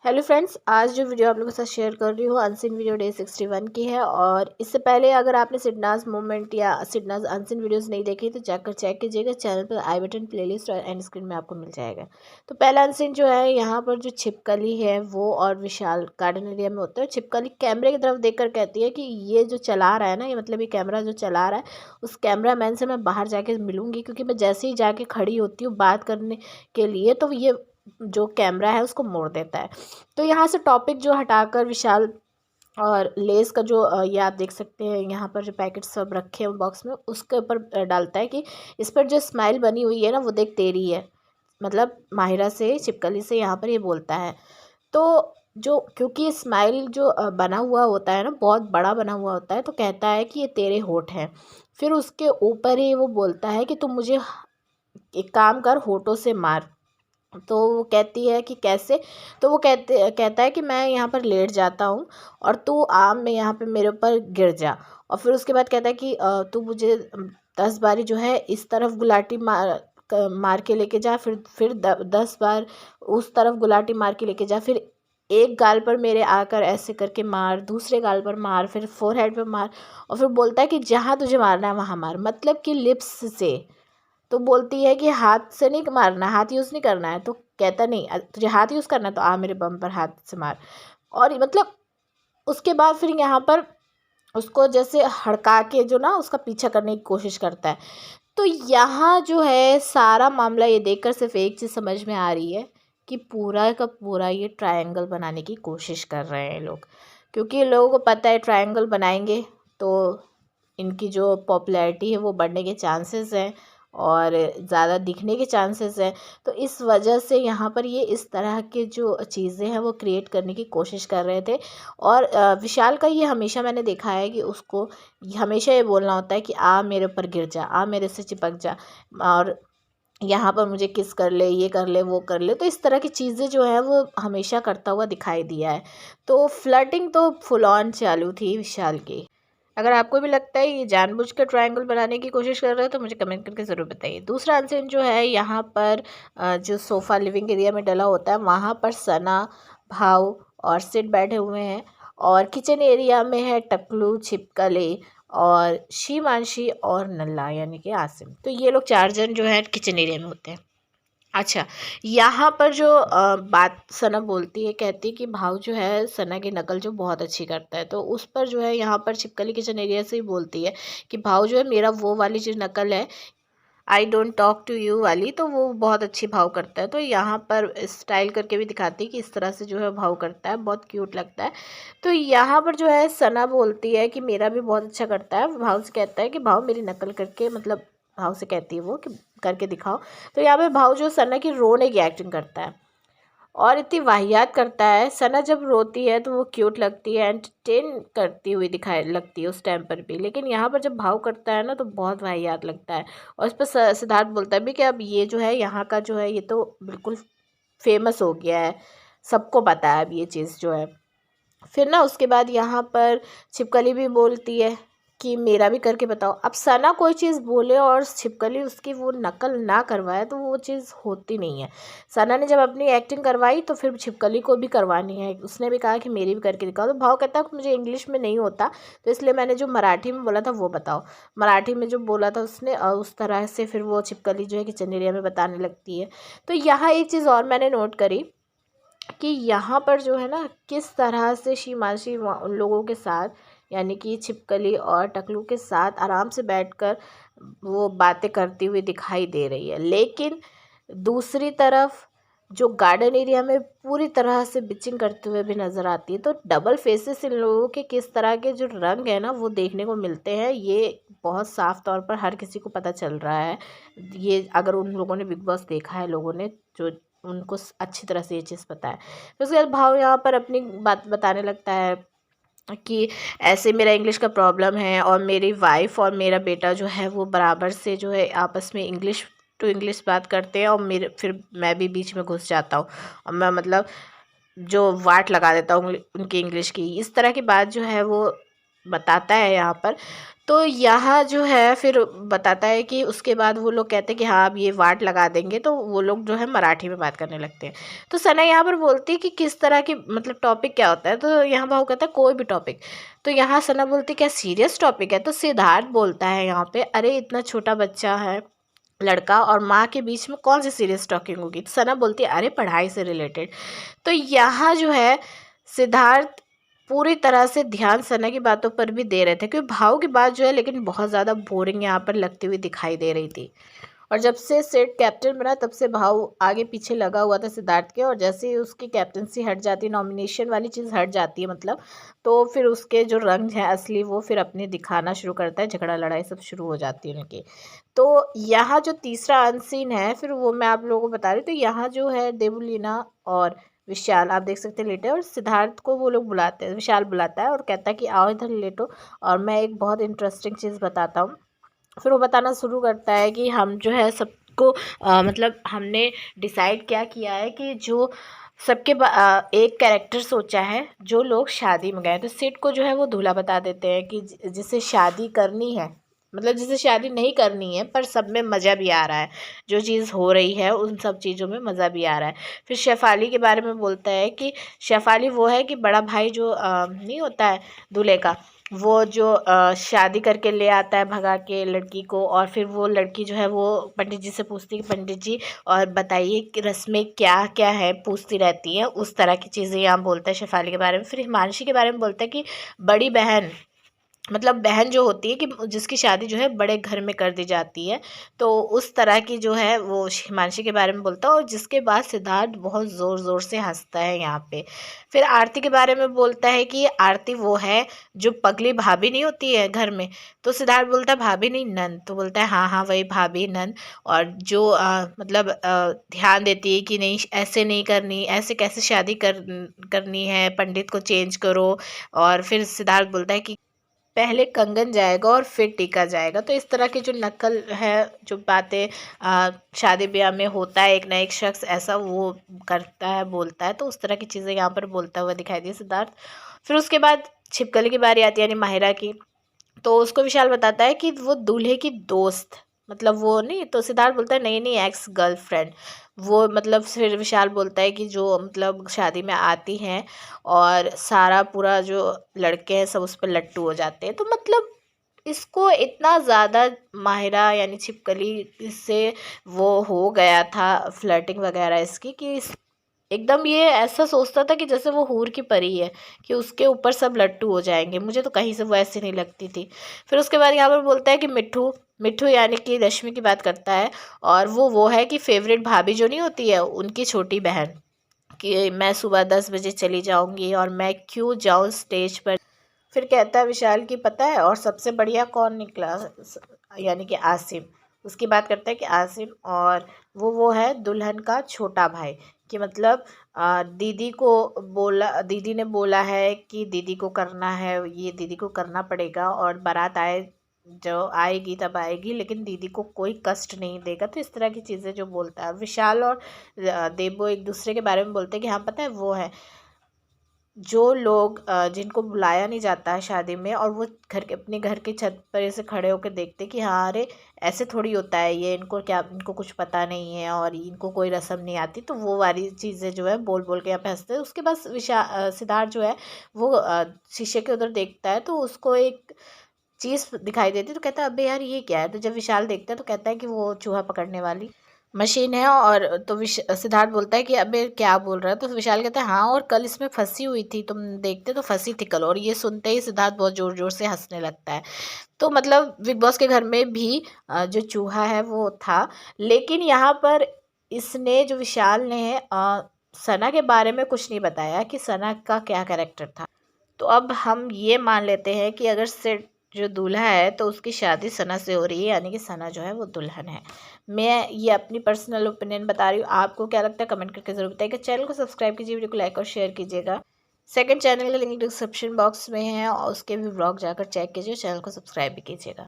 Hello friends, आज जो video आप लोगों के साथ शेयर कर रही हूँ अनसीन वीडियो डे 61 की है। और इससे पहले अगर आपने सिडनाज मूवमेंट या सिडनाज अनसीन वीडियोस नहीं देखी तो जाकर चेक कीजिएगा। चैनल पर आई बटन, प्लेलिस्ट और एंड स्क्रीन में आपको मिल जाएगा। तो पहला अनसीन जो है, यहाँ पर जो छिपकली है वो और विशाल गार्डन एरिया में होता है। छिपकली कैमरे की तरफ देख कर कहती है कि ये जो चला रहा है ना, ये मतलब ये कैमरा जो चला रहा है, उस कैमरा मैन से मैं बाहर जाके मिलूंगी, क्योंकि मैं जैसे ही जाके खड़ी होती हूँ बात करने के लिए तो ये जो कैमरा है उसको मोड़ देता है। तो यहाँ से टॉपिक जो हटाकर विशाल और लेस का जो ये आप देख सकते हैं, यहाँ पर जो पैकेट सब रखे हैं बॉक्स में, उसके ऊपर डालता है कि इस पर जो स्माइल बनी हुई है ना वो देख तेरी है। मतलब माहिरा से, छिपकली से यहाँ पर ये बोलता है। तो जो क्योंकि स्माइल जो बना हुआ होता है ना, बहुत बड़ा बना हुआ होता है, तो कहता है कि ये तेरे होठ हैं। फिर उसके ऊपर ही वो बोलता है कि तुम मुझे एक काम कर, होठों से मार। तो वो कहती है कि कैसे। तो वो कहता है कि मैं यहाँ पर लेट जाता हूँ और तू आम में यहाँ पे मेरे ऊपर गिर जा। और फिर उसके बाद कहता है कि तू मुझे 10 बारी जो है इस तरफ गुलाटी मार के लेके जा, फिर 10 बार उस तरफ गुलाटी मार के लेके जा, फिर एक गाल पर मेरे आकर ऐसे करके मार, दूसरे गाल पर मार, फिर फोरहेड पर मार। और फिर बोलता है कि जहाँ तुझे मारना है वहाँ मार, मतलब कि लिप्स से। तो बोलती है कि हाथ से नहीं मारना, हाथ यूज़ नहीं करना है। तो कहता नहीं, तुझे हाथ यूज़ करना है तो आ मेरे बम पर हाथ से मार। और मतलब उसके बाद फिर यहाँ पर उसको जैसे हड़का के जो ना उसका पीछा करने की कोशिश करता है। तो यहाँ जो है सारा मामला ये देखकर सिर्फ एक चीज़ समझ में आ रही है कि पूरा का पूरा ये ट्रायंगल बनाने की कोशिश कर रहे हैं लोग, क्योंकि लोगों को पता है ट्रायंगल बनाएंगे तो इनकी जो पॉपुलैरिटी है वो बढ़ने के चांसेस हैं और ज़्यादा दिखने के चांसेस हैं। तो इस वजह से यहाँ पर ये इस तरह के जो चीज़ें हैं वो क्रिएट करने की कोशिश कर रहे थे। और विशाल का ये हमेशा मैंने देखा है कि उसको हमेशा ये बोलना होता है कि आ मेरे ऊपर गिर जा, आ मेरे से चिपक जा, और यहाँ पर मुझे किस कर ले, ये कर ले, वो कर ले। तो इस तरह की चीज़ें जो है वो हमेशा करता हुआ दिखाई दिया है। तो फ्लर्टिंग तो फुल ऑन चालू थी विशाल की। अगर आपको भी लगता है ये जानबूझकर ट्रायंगल बनाने की कोशिश कर रहे हो तो मुझे कमेंट करके ज़रूर बताइए। दूसरा अनसीन जो है, यहाँ पर जो सोफ़ा लिविंग एरिया में डला होता है वहाँ पर सना, भाव और सिड बैठे हुए हैं। और किचन एरिया में है टकलू, छिपकली और शिमांशी और नल्ला यानी कि आसिम। तो ये लोग 4 जन जो है किचन एरिया में होते हैं। अच्छा, यहाँ पर जो बात सना बोलती है, कहती है कि भाव जो है सना की नकल जो बहुत अच्छी करता है। तो उस पर जो है यहाँ पर छिपकली किचन एरिया से ही बोलती है कि भाव जो है मेरा वो वाली जो नकल है, I don't talk to you वाली, तो वो बहुत अच्छी भाव करता है। तो यहाँ पर स्टाइल करके भी दिखाती है कि इस तरह से जो है भाव करता है, बहुत क्यूट लगता है। तो यहाँ पर जो है सना बोलती है कि मेरा भी बहुत अच्छा करता है। भाव से कहता है कि भाव मेरी नकल करके, मतलब भाव से कहती है वो कि करके दिखाओ। तो यहाँ पे भाव जो सना की रोने की एक्टिंग करता है और इतनी वाहियात करता है। सना जब रोती है तो वो क्यूट लगती है, एंटरटेन करती हुई दिखाई लगती है उस टाइम पर भी, लेकिन यहाँ पर जब भाव करता है ना तो बहुत वाहियात लगता है। और इस पर सिद्धार्थ बोलता है भी कि अब ये जो है यहाँ का जो है ये तो बिल्कुल फेमस हो गया है, सबको पता है अब ये चीज़ जो है। फिर ना उसके बाद यहाँ पर छिपकली भी बोलती है कि मेरा भी करके बताओ। अब सना कोई चीज़ बोले और छिपकली उसकी वो नकल ना करवाए तो वो चीज़ होती नहीं है। सना ने जब अपनी एक्टिंग करवाई तो फिर छिपकली को भी करवानी है। उसने भी कहा कि मेरी भी करके दिखाओ। तो भाव कहता है कि मुझे इंग्लिश में नहीं होता, तो इसलिए मैंने जो मराठी में बोला था वो बताओ। मराठी में जो बोला था उसने, उस तरह से फिर वो छिपकली जो है किचन एरिया में बताने लगती है। तो यहाँ एक चीज़ और मैंने नोट करी कि यहाँ पर जो है ना किस तरह से शीमांशी उन लोगों के साथ, यानी कि छिपकली और टकलू के साथ आराम से बैठकर वो बातें करती हुई दिखाई दे रही है। लेकिन दूसरी तरफ जो गार्डन एरिया में पूरी तरह से बिचिंग करते हुए भी नज़र आती है। तो डबल फेसेस इन लोगों के किस तरह के जो रंग है ना वो देखने को मिलते हैं, ये बहुत साफ तौर पर हर किसी को पता चल रहा है। ये अगर उन लोगों ने बिग बॉस देखा है, लोगों ने जो, उनको अच्छी तरह से ये चीज़ पता है। फिर उसके बाद भाव यहाँ पर अपनी बात बताने लगता है कि ऐसे मेरा इंग्लिश का प्रॉब्लम है और मेरी वाइफ और मेरा बेटा जो है वो बराबर से जो है आपस में इंग्लिश टू इंग्लिश बात करते हैं, और मेरे फिर मैं भी बीच में घुस जाता हूँ और मैं मतलब जो वाट लगा देता हूँ उनकी इंग्लिश की। इस तरह की बात जो है वो बताता है यहाँ पर। तो यहाँ जो है फिर बताता है कि उसके बाद वो लोग कहते हैं कि हाँ अब ये वाट लगा देंगे, तो वो लोग जो है मराठी में बात करने लगते हैं। तो सना यहाँ पर बोलती है कि किस तरह की मतलब टॉपिक क्या होता है, तो यहाँ भाव कहता है कोई भी टॉपिक। तो यहाँ सना बोलती है क्या सीरियस टॉपिक है, तो सिद्धार्थ बोलता है यहाँ पे अरे इतना छोटा बच्चा है लड़का और माँ के बीच में कौन सी सीरियस टॉकिंग होगी। तो सना बोलती है अरे पढ़ाई से रिलेटेड। तो यहाँ जो है सिद्धार्थ पूरी तरह से ध्यान सना की बातों पर भी दे रहे थे, क्योंकि भाव की बात जो है लेकिन बहुत ज़्यादा बोरिंग यहाँ पर लगती हुई दिखाई दे रही थी। और जब से सेठ कैप्टन बना तब से भाव आगे पीछे लगा हुआ था सिद्धार्थ के, और जैसे ही उसकी कैप्टनसी हट जाती है, नॉमिनेशन वाली चीज़ हट जाती है मतलब, तो फिर उसके जो रंग है असली वो फिर अपने दिखाना शुरू करता है, झगड़ा लड़ाई सब शुरू हो जाती है उनकी। तो यहाँ जो तीसरा अनसीन है फिर वो मैं आप लोगों को बता रही हूँ। तो यहाँ जो है देवलीना और विशाल आप देख सकते हैं लेटे, और सिद्धार्थ को वो लोग बुलाते हैं, विशाल बुलाता है और कहता है कि आओ इधर लेटो और मैं एक बहुत इंटरेस्टिंग चीज़ बताता हूँ। फिर वो बताना शुरू करता है कि हम जो है सबको मतलब हमने डिसाइड क्या किया है कि जो सबके एक कैरेक्टर सोचा है जो लोग शादी में गए। तो सेठ को जो है वो दूल्हा बता देते हैं कि जिसे शादी करनी है, मतलब जिसे शादी नहीं करनी है पर सब में मज़ा भी आ रहा है, जो चीज़ हो रही है उन सब चीज़ों में मज़ा भी आ रहा है। फिर शेफाली के बारे में बोलता है कि शेफाली वो है कि बड़ा भाई जो नहीं होता है दूल्हे का, वो जो शादी करके ले आता है भगा के लड़की को, और फिर वो लड़की जो है वो पंडित जी से पूछती है कि पंडित जी और बताइए कि रस्में क्या क्या है, पूछती रहती है, उस तरह की चीज़ें यहाँ बोलता है शेफाली के बारे में। फिर हिमांशी के बारे में बोलता है कि बड़ी बहन मतलब बहन जो होती है कि जिसकी शादी जो है बड़े घर में कर दी जाती है, तो उस तरह की जो है वो हिमांशी के बारे में बोलता है। और जिसके बाद सिद्धार्थ बहुत ज़ोर ज़ोर से हंसता है यहाँ पे। फिर आरती के बारे में बोलता है कि आरती वो है जो पगली भाभी नहीं होती है घर में। तो सिद्धार्थ बोलता है भाभी नहीं नंद, तो बोलता है हाँ हाँ वही भाभी नंद, और जो मतलब ध्यान देती है कि नहीं ऐसे नहीं करनी, ऐसे कैसे शादी करनी है, पंडित को चेंज करो। और फिर सिद्धार्थ बोलता है कि पहले कंगन जाएगा और फिर टीका जाएगा। तो इस तरह की जो नकल है, जो बातें शादी ब्याह में होता है, एक ना एक शख्स ऐसा वो करता है बोलता है, तो उस तरह की चीज़ें यहाँ पर बोलता हुआ दिखाई दिया सिद्धार्थ। फिर उसके बाद छिपकली की बारी आती है यानी माहिरा की। तो उसको विशाल बताता है कि वो दूल्हे की दोस्त, मतलब वो नहीं, तो सिद्धार्थ बोलता है नहीं नहीं एक्स गर्लफ्रेंड वो, मतलब फिर विशाल बोलता है कि जो मतलब शादी में आती हैं और सारा पूरा जो लड़के हैं सब उस पर लट्टू हो जाते हैं। तो मतलब इसको इतना ज़्यादा माहिरा यानी छिपकली से वो हो गया था फ्लर्टिंग वगैरह इसकी, कि एकदम ये ऐसा सोचता था कि जैसे वो हूर की परी है, कि उसके ऊपर सब लट्टू हो जाएंगे। मुझे तो कहीं से वो ऐसी नहीं लगती थी। फिर उसके बाद यहाँ पर बोलता है कि मिट्ठू, मिट्ठू यानी कि रश्मि की बात करता है, और वो है कि फेवरेट भाभी जो नहीं होती है उनकी छोटी बहन, कि मैं सुबह 10 बजे चली जाऊंगी और मैं क्यों जाऊँ स्टेज पर। फिर कहता है विशाल की पता है और सबसे बढ़िया कौन निकला, यानी कि आसिम। उसकी बात करता है कि आसिम, और वो है दुल्हन का छोटा भाई, कि मतलब दीदी को बोला, दीदी ने बोला है कि दीदी को करना है, ये दीदी को करना पड़ेगा, और बारात आए जो आएगी तब आएगी लेकिन दीदी को कोई कष्ट नहीं देगा। तो इस तरह की चीज़ें जो बोलता है विशाल, और देबो एक दूसरे के बारे में बोलते हैं कि हाँ पता है वो है जो लोग जिनको बुलाया नहीं जाता है शादी में, और वो घर के अपने घर की छत पर ऐसे खड़े होकर देखते कि हाँ अरे ऐसे थोड़ी होता है, ये इनको क्या, इनको कुछ पता नहीं है और इनको कोई रस्म नहीं आती। तो वो वाली चीज़ें जो है बोल बोल के यहाँ पे हंसते हैं। उसके बाद सिद्धार्थ जो है वो शीशे के उधर देखता है तो उसको एक चीज़ दिखाई देती है, तो कहता है अबे यार ये क्या है। तो जब विशाल देखता है तो कहता है कि वो चूहा पकड़ने वाली मशीन है। और तो सिद्धार्थ बोलता है कि अबे क्या बोल रहा है। तो विशाल कहता है हाँ और कल इसमें फंसी हुई थी, तुम देखते तो फंसी थी कल। और ये सुनते ही सिद्धार्थ बहुत ज़ोर ज़ोर से हंसने लगता है। तो मतलब बिग बॉस के घर में भी जो चूहा है वो था, लेकिन यहाँ पर इसने जो विशाल ने सना के बारे में कुछ नहीं बताया कि सना का क्या कैरेक्टर था। तो अब हम ये मान लेते हैं कि अगर सेठ जो दूल्हा है तो उसकी शादी सना से हो रही है, यानी कि सना जो है वो दुल्हन है। मैं ये अपनी पर्सनल ओपिनियन बता रही हूँ, आपको क्या लगता है कमेंट करके ज़रूर बताइएगा। चैनल को सब्सक्राइब कीजिए, वीडियो को लाइक और शेयर कीजिएगा। सेकंड चैनल का लिंक डिस्क्रिप्शन बॉक्स में है और उसके भी ब्लॉग जाकर चेक कीजिए, चैनल को सब्सक्राइब भी कीजिएगा।